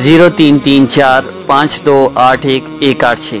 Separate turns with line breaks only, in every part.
0334 5281 186।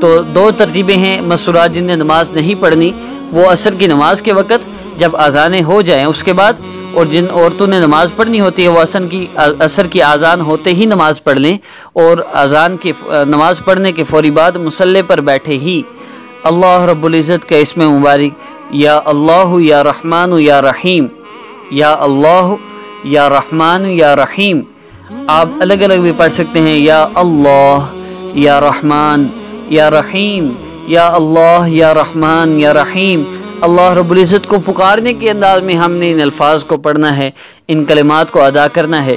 تو دو ترتیبیں ہیں مستورات جن نے نماز نہیں پڑھنی، وہ عصر کی نماز کے وقت جب اذانیں ہو جائیں اس کے بعد، اور جن عورتوں نے نماز پڑھنی ہوتی ہے وہ عصر کی اذان ہوتے ہی نماز پڑھ لیں، اور اذان کی نماز پڑھنے کے فوری بعد مصلی پر بیٹھے ہی اللہ رب العزت کا اسم مبارک یا اللہ یا رحمان یا رحیم، یا اللہ یا رحمان یا رحیم، آپ الگ الگ بھی پڑھ سکتے ہیں، یا اللہ یا رحمان یا رحیم، یا اللہ یا رحمان یا رحیم۔ اللہ رب العزت کو پکارنے کے انداز میں ہم نے ان الفاظ کو پڑھنا ہے، ان کلمات کو ادا کرنا ہے۔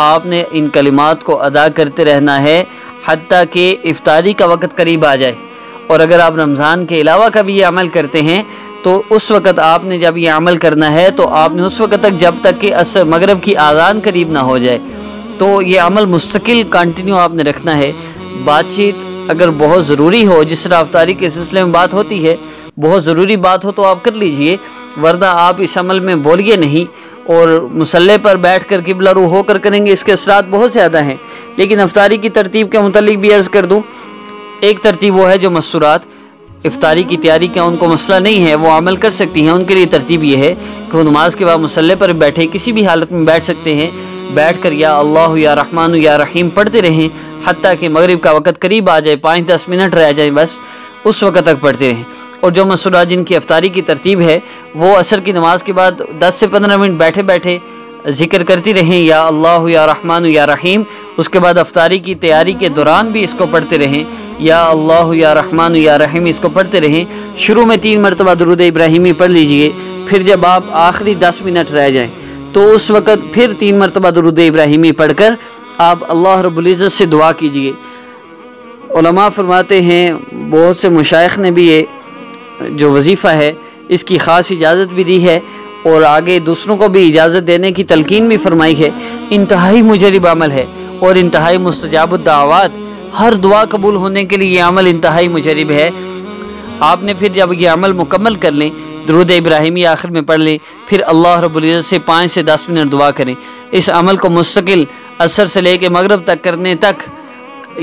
آپ نے ان کلمات کو ادا کرتے رہنا ہے حتیٰ کہ افطاری کا وقت قریب آ جائے، اور اگر آپ رمضان کے علاوہ کبھی یہ عمل کرتے ہیں تو اس وقت آپ نے جب یہ عمل کرنا ہے تو آپ نے اس وقت تک جب تک کہ عصر مغرب کی اذان قریب نہ ہو جائے، تو یہ عمل مستقل کنٹینیو آپ نے رکھنا ہے۔ بات چیت اگر بہت ضروری ہو، جس طرح افطاری کے سلسلے میں بات ہوتی ہے، بہت ضروری بات ہو تو آپ کر لیجئے، ورنہ آپ اس عمل میں بولیے نہیں، اور مصلی پر بیٹھ کر قبلہ رو ہو کر کریں گے، اس کے اثرات بہت زیادہ ہیں۔ لیکن افطاری کی ترتیب کے متعلق بھی عرض کر دوں، ایک ترتیب وہ ہے جو مستورات افطاری کی تیاری کا ان کو مسئلہ نہیں ہے، وہ عمل کر سکتی ہیں، ان کے لیے ترتیب یہ ہے کہ وہ نماز کے بعد مصلی پر بیٹھے، کسی بھی حالت میں بیٹھ سکتے ہیں، بیٹھ کر یا اللہ یا رحمان یا رحیم پڑھتے رہیں حتیٰ کہ مغرب کا وقت قریب آ جائے، 5-10 منٹ رہ جائیں، بس اس وقت تک پڑھتے رہیں۔ اور جو مستورات جن کی افطاری کی ترتیب ہے وہ عصر کی نماز کے بعد 10 سے 15 منٹ بیٹھے بیٹھے ذکر کرتی رہیں، یا اللہ یا رحمان یا رحیم، اس کے بعد افطاری کی تیاری کے دوران بھی اس کو پڑھتے رہیں، یا اللہ یا رحمان یا رحیم اس کو پڑھتے رہیں۔ شروع میں 3 مرتبہ درود ابراہیمی پڑھ لیجئے، پھر جب آپ آخری 10 منٹ رہ جائیں تو اس وقت پھر 3 مرتبہ درود ابراہیمی پڑھ کر آپ اللہ رب العزت سے دعا کیجئے۔ علماء فرماتے ہیں، بہت سے مشائخ نے بھی یہ جو وظیفہ ہے اس کی خاص اجازت بھی دی ہے، اور آگے دوسروں کو بھی اجازت دینے کی تلقین بھی فرمائی ہے۔ انتہائی مجرب عمل ہے اور انتہائی مستجاب الدعوات، ہر دعا قبول ہونے کے لیے یہ عمل انتہائی مجرب ہے۔ آپ نے پھر جب یہ عمل مکمل کر لیں، درود ابراہیمی آخر میں پڑھ لیں، پھر اللہ رب العزت سے 5 سے 10 منٹ دعا کریں۔ اس عمل کو مستقل عصر سے لے کے مغرب تک کرنے تک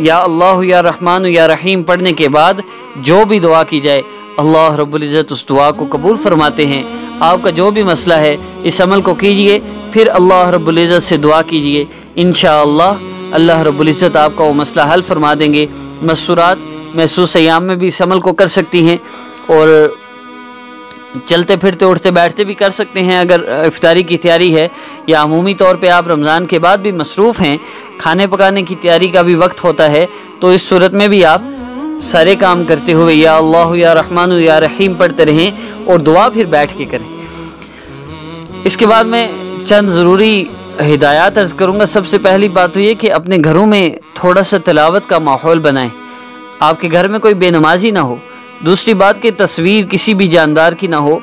یا اللہ یا رحمان یا رحیم پڑھنے کے بعد جو بھی دعا کی جائے اللہ رب العزت اس دعا کو قبول فرماتے ہیں۔ آپ کا جو بھی مسئلہ ہے اس عمل کو کیجئے، پھر اللہ رب العزت سے دعا کیجئے، انشاءاللہ اللہ رب العزت آپ کا وہ مسئلہ حل فرما دیں گے۔ مستورات محسوس ایام میں بھی اس عمل کو کر سکتی ہیں، اور چلتے پھرتے اٹھتے بیٹھتے بھی کر سکتے ہیں اگر افطاری کی تیاری ہے، یا عمومی طور پہ آپ رمضان کے بعد بھی مصروف ہیں، کھانے پکانے کی تیاری کا بھی وقت ہوتا ہے، تو اس صورت میں بھی آپ سارے کام کرتے ہوئے یا اللہ یا رحمان یا رحیم پڑھتے رہیں اور دعا پھر بیٹھ کے کریں۔ اس کے بعد میں چند ضروری ہدایات عرض کروں گا۔ سب سے پہلی بات تو یہ کہ اپنے گھروں میں تھوڑا سا تلاوت کا ماحول بنائیں، آپ کے گھر میں کوئی بے نمازی نہ ہو۔ دوسری بات کہ تصویر کسی بھی جاندار کی نہ ہو۔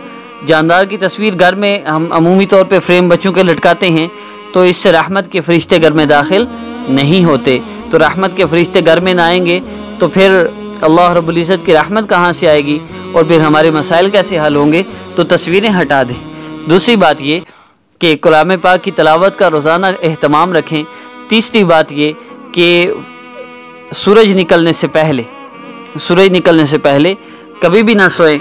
جاندار کی تصویر گھر میں ہم عمومی طور پہ فریم بچوں کے لٹکاتے ہیں، تو اس سے رحمت کے فرشتے گھر میں داخل نہیں ہوتے، تو رحمت کے فرشتے گھر میں نہ آئیں گے تو پھر اللہ رب العزت کی رحمت کہاں سے آئے گی، اور پھر ہمارے مسائل کیسے حل ہوں گے، تو تصویریں ہٹا دیں۔ دوسری بات یہ کہ کلام پاک کی تلاوت کا روزانہ اہتمام رکھیں۔ تیسری بات یہ کہ سورج نکلنے سے پہلے کبھی بھی نہ سوئیں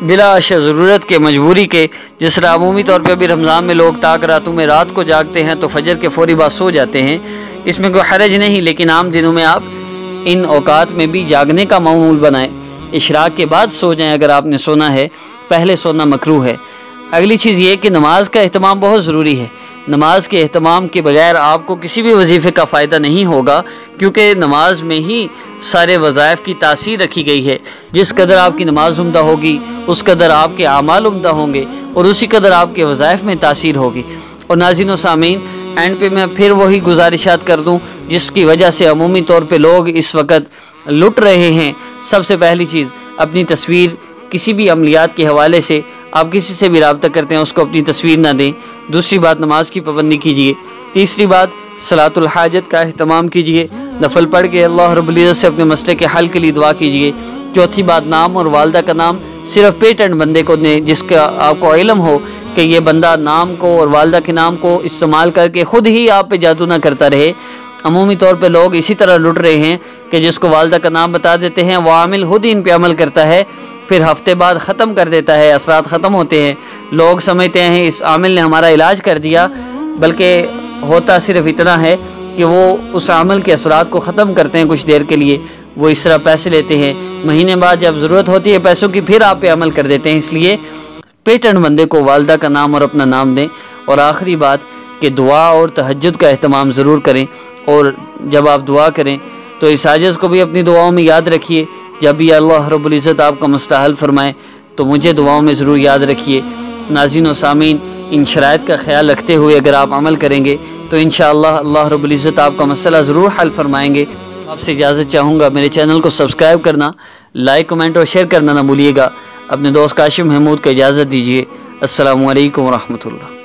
بلا ضرورت کے، مجبوری کے، جس طرح عمومی طور پہ ابھی رمضان میں لوگ تاک راتوں میں رات کو جاگتے ہیں تو فجر کے فوری بعد سو جاتے ہیں، اس میں کوئی حرج نہیں، لیکن عام دنوں میں آپ ان اوقات میں بھی جاگنے کا معمول بنائیں۔ اشراق کے بعد سو جائیں اگر آپ نے سونا ہے، پہلے سونا مکروہ ہے۔ اگلی چیز یہ کہ نماز کا اہتمام بہت ضروری ہے۔ نماز کے اہتمام کے بغیر آپ کو کسی بھی وظیفے کا فائدہ نہیں ہوگا، کیونکہ نماز میں ہی سارے وظائف کی تاثیر رکھی گئی ہے۔ جس قدر آپ کی نماز عمدہ ہوگی اس قدر آپ کے اعمال عمدہ ہوں گے، اور اسی قدر آپ کے وظائف میں تاثیر ہوگی۔ اور ناظرین و سامعین، اینڈ پہ میں پھر وہی گزارشات کر دوں جس کی وجہ سے عمومی طور پہ لوگ اس وقت لٹ رہے ہیں۔ سب سے پہلی چیز، اپنی تصویر کسی بھی عملیات کے حوالے سے آپ کسی سے بھی رابطہ کرتے ہیں اس کو اپنی تصویر نہ دیں۔ دوسری بات، نماز کی پابندی کیجیے۔ تیسری بات، صلاۃ الحاجت کا اہتمام کیجیے، نفل پڑھ کے اللہ رب العزت سے اپنے مسئلے کے حل کے لیے دعا کیجیے۔ چوتھی بات، نام اور والدہ کا نام صرف پیٹنٹ بندے کو دیں جس کا آپ کو علم ہو کہ یہ بندہ نام کو اور والدہ کے نام کو استعمال کر کے خود ہی آپ پہ جادو نہ کرتا رہے۔ عمومی طور پہ لوگ اسی طرح لٹ رہے ہیں کہ جس کو والدہ کا نام بتا دیتے ہیں وہ عامل خود ہی ان پہ عمل کرتا ہے، پھر ہفتے بعد ختم کر دیتا ہے، اثرات ختم ہوتے ہیں، لوگ سمجھتے ہیں اس عامل نے ہمارا علاج کر دیا، بلکہ ہوتا صرف اتنا ہے کہ وہ اس عمل کے اثرات کو ختم کرتے ہیں کچھ دیر کے لیے، وہ اس طرح پیسے لیتے ہیں، مہینے بعد جب ضرورت ہوتی ہے پیسوں کی پھر آپ پہ عمل کر دیتے ہیں۔ اس لیے پیٹنٹ بندے کو والدہ کا نام اور اپنا نام دیں۔ اور آخری بات کہ دعا اور تہجد کا اہتمام ضرور کریں، اور جب آپ دعا کریں تو اس عاجز کو بھی اپنی دعاؤں میں یاد رکھیے، جب بھی اللہ رب العزت آپ کا مسئلہ حل فرمائے تو مجھے دعاؤں میں ضرور یاد رکھیے۔ ناظرین و سامعین، ان شرائط کا خیال رکھتے ہوئے اگر آپ عمل کریں گے تو انشاءاللہ اللہ رب العزت آپ کا مسئلہ ضرور حل فرمائیں گے۔ آپ سے اجازت چاہوں گا، میرے چینل کو سبسکرائب کرنا، لائک، کمنٹ اور شیئر کرنا نہ بھولیے گا۔ اپنے دوست کاشف محمود کو اجازت دیجیے۔ السلام علیکم ورحمۃ اللہ۔